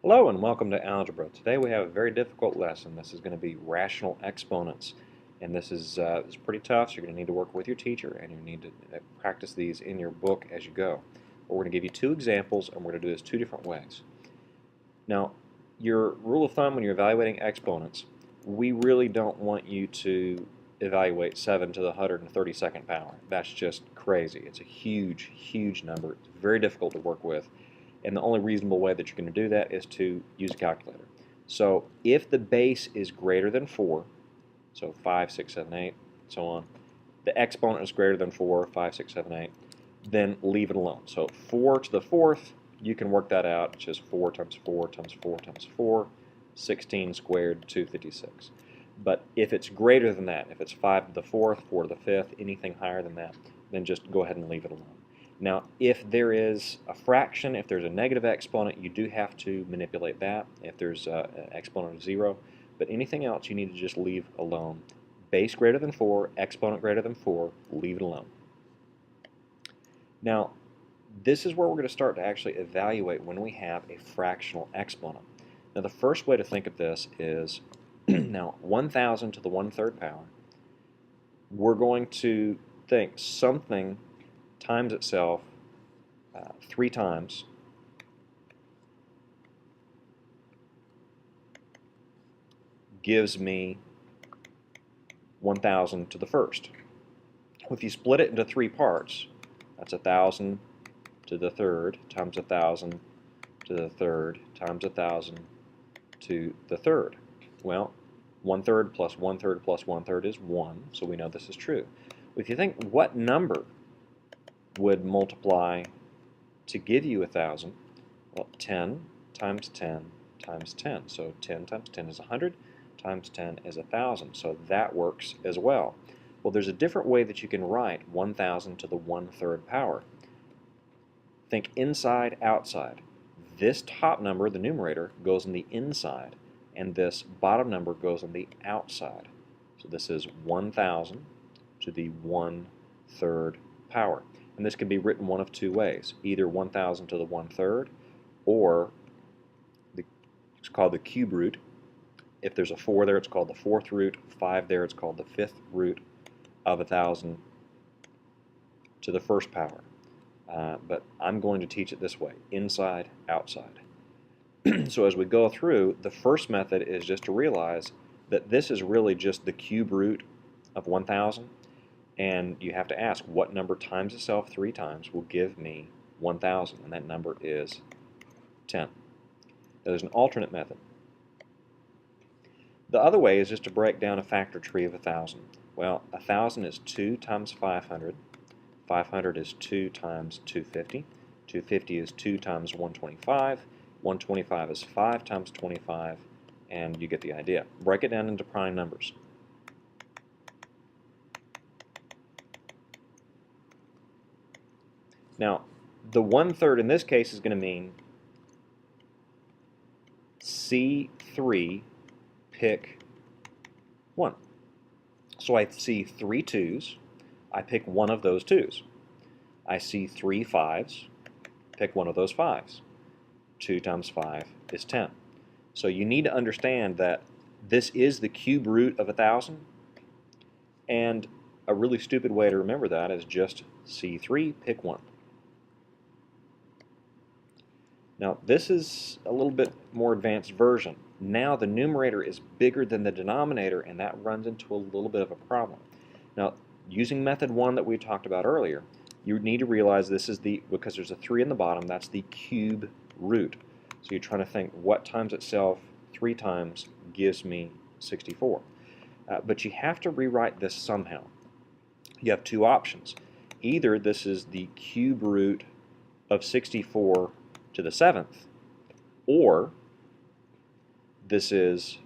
Hello and welcome to Algebra. Today we have a very difficult lesson. This is going to be rational exponents. And this is pretty tough, so you're going to need to work with your teacher and you need to practice these in your book as you go. But we're going to give you two examples and we're going to do this two different ways. Now, your rule of thumb when you're evaluating exponents, we really don't want you to evaluate 7 to the 132nd power. That's just crazy. It's a huge, huge number. It's very difficult to work with. And the only reasonable way that you're going to do that is to use a calculator. So if the base is greater than 4, so 5, 6, 7, 8, so on, the exponent is greater than 4, 5, 6, 7, 8, then leave it alone. So 4 to the 4th, you can work that out. It's just 4 times 4 times 4 times 4, 16 squared, 256. But if it's greater than that, if it's 5 to the 4th, 4 to the 5th, anything higher than that, then just go ahead and leave it alone. Now, if there is a fraction, if there's a negative exponent, you do have to manipulate that if there's an exponent of 0. But anything else you need to just leave alone. Base greater than 4, exponent greater than 4, leave it alone. Now, this is where we're going to start to actually evaluate when we have a fractional exponent. Now, the first way to think of this is, now, 1,000 to the 1/3 power. We're going to think something times itself 3 times gives me 1,000 to the 1st. If you split it into 3 parts, that's 1,000 to the 3rd times 1,000 to the 3rd times 1,000 to the 3rd. Well, 1/3 plus 1/3 plus 1/3 is 1, so we know this is true. If you think what number would multiply to give you 1,000, well, 10 times 10 times 10. So 10 times 10 is 100, times 10 is 1,000. So that works as well. Well, there's a different way that you can write 1,000 to the 1/3 power. Think inside, outside. This top number, the numerator, goes on the inside, and this bottom number goes on the outside. So this is 1,000 to the 1/3 power. And this can be written one of two ways, either 1,000 to the 1/3, or it's called the cube root. If there's a 4 there, it's called the 4th root. 5 there, it's called the 5th root of 1,000 to the 1st power. But I'm going to teach it this way, inside, outside. So as we go through, the first method is just to realize that this is really just the cube root of 1,000. And you have to ask what number times itself 3 times will give me 1,000, and that number is 10. Now, there's an alternate method. The other way is just to break down a factor tree of 1,000. Well, 1,000 is 2 times 500. 500 is 2 times 250. 250 is 2 times 125. 125 is 5 times 25, and you get the idea. Break it down into prime numbers. Now, the 1/3 in this case is going to mean C3 pick 1. So I see 3 2's, I pick one of those 2's. I see 3 5's, pick one of those 5's. 2 times 5 is 10. So you need to understand that this is the cube root of 1,000, and a really stupid way to remember that is just C3 pick 1. Now, this is a little bit more advanced version. Now the numerator is bigger than the denominator, and that runs into a little bit of a problem. Now, using method 1 that we talked about earlier, you need to realize this is because there's a 3 in the bottom, that's the cube root. So you're trying to think what times itself 3 times gives me 64. But you have to rewrite this somehow. You have two options. Either this is the cube root of 64 to the 7th, or this is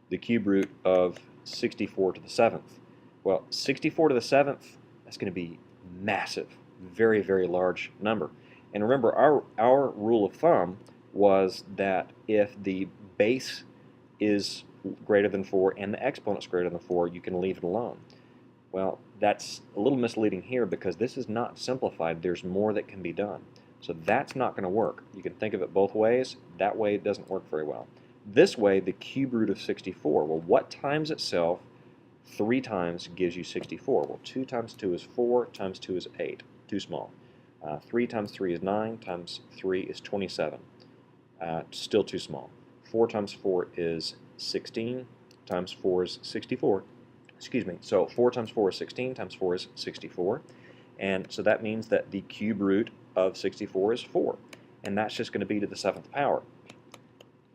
the cube root of 64 to the 7th. Well, 64 to the 7th, that's going to be massive, very, very large number. And remember, our rule of thumb was that if the base is greater than 4 and the exponent is greater than 4, you can leave it alone. Well, that's a little misleading here because this is not simplified. There's more that can be done. So that's not going to work. You can think of it both ways. That way it doesn't work very well. This way, the cube root of 64, well, what times itself 3 times gives you 64? Well, 2 times 2 is 4, times 2 is 8. Too small. 3 times 3 is 9, times 3 is 27. Still too small. 4 times 4 is 16, times 4 is 64. Excuse me. So 4 times 4 is 16, times 4 is 64. And so that means that the cube root of 64 is 4. And that's just going to be to the 7th power.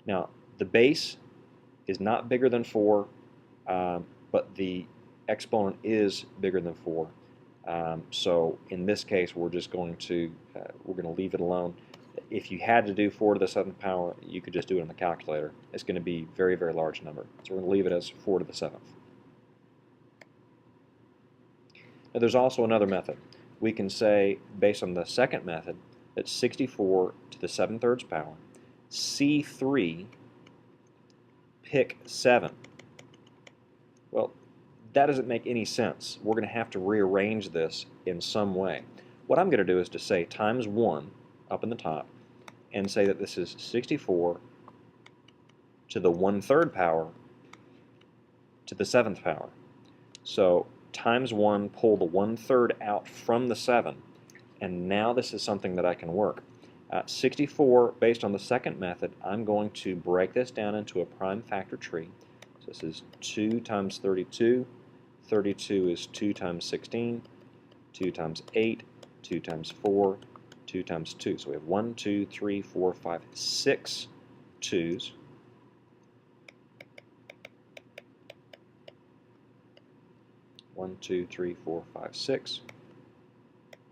Now, the base is not bigger than 4, but the exponent is bigger than 4. So in this case, we're just going to leave it alone. If you had to do 4 to the 7th power, you could just do it on the calculator. It's going to be a very, very large number. So we're going to leave it as 4 to the 7th. Now there's also another method. We can say, based on the second method, that 64 to the 7/3 power, C3, pick 7. Well, that doesn't make any sense. We're going to have to rearrange this in some way. What I'm going to do is to say times 1 up in the top and say that this is 64 to the 1/3 power to the 7th power. So times 1, pull the 1/3 out from the 7, and now this is something that I can work. 64, based on the second method, I'm going to break this down into a prime factor tree. So this is 2 times 32. 32 is 2 times 16, 2 times 8, 2 times 4, 2 times 2. So we have 1, 2, 3, 4, 5, 6 2's. One, two, three, four, five, 6.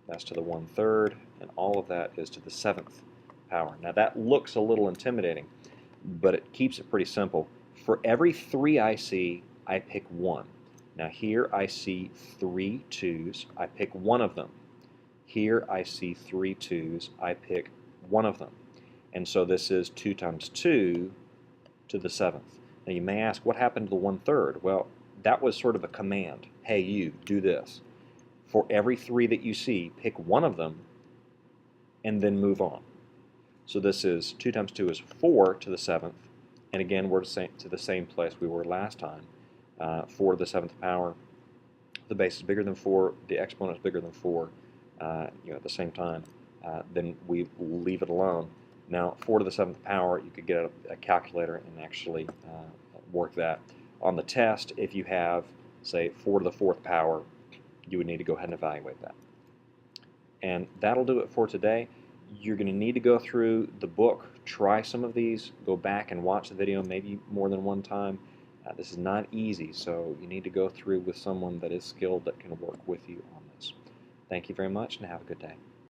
That's to the 1/3, and all of that is to the 7th power. Now that looks a little intimidating, but it keeps it pretty simple. For every 3 I see, I pick 1. Now here I see 3 2's, I pick 1 of them. Here I see 3 2's, I pick 1 of them. And so this is 2 times 2 to the 7th. Now you may ask, what happened to the 1/3? Well, that was sort of a command. Hey, you, do this. For every 3 that you see, pick 1 of them and then move on. So this is 2 times 2 is 4 to the 7th. And again, we're to the same place we were last time. 4 to the 7th power. The base is bigger than 4. The exponent is bigger than 4. At the same time, then we leave it alone. Now, 4 to the 7th power, you could get a calculator and actually work that. On the test, if you have, say, 4 to the 4th power, you would need to go ahead and evaluate that. And that'll do it for today. You're going to need to go through the book, try some of these, go back and watch the video maybe more than one time. This is not easy, so you need to go through with someone that is skilled that can work with you on this. Thank you very much, and have a good day.